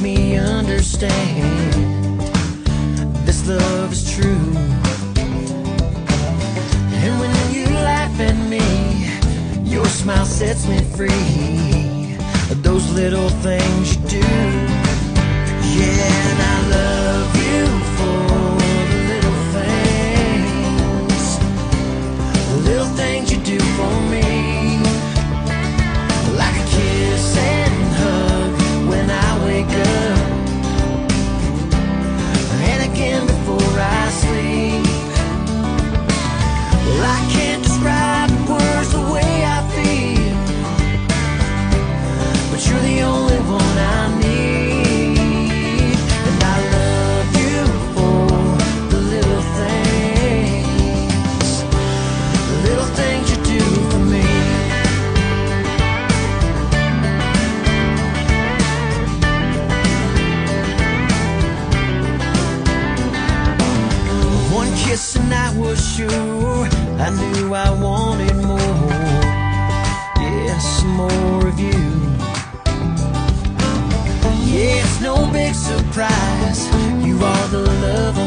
me understand this love is true. And when you laugh at me, your smile sets me free. Those little things you do, yeah, and I love you for the little things you do for me. Like a kiss and hug when I wake up, and again before I sleep. Well, I can't describe in words the way I feel, but you're the only one I need. And I love you for the little things you do for me. One kiss and I was sure I knew I wanted more. Yes, more of you. Yeah, it's no big surprise, you are the love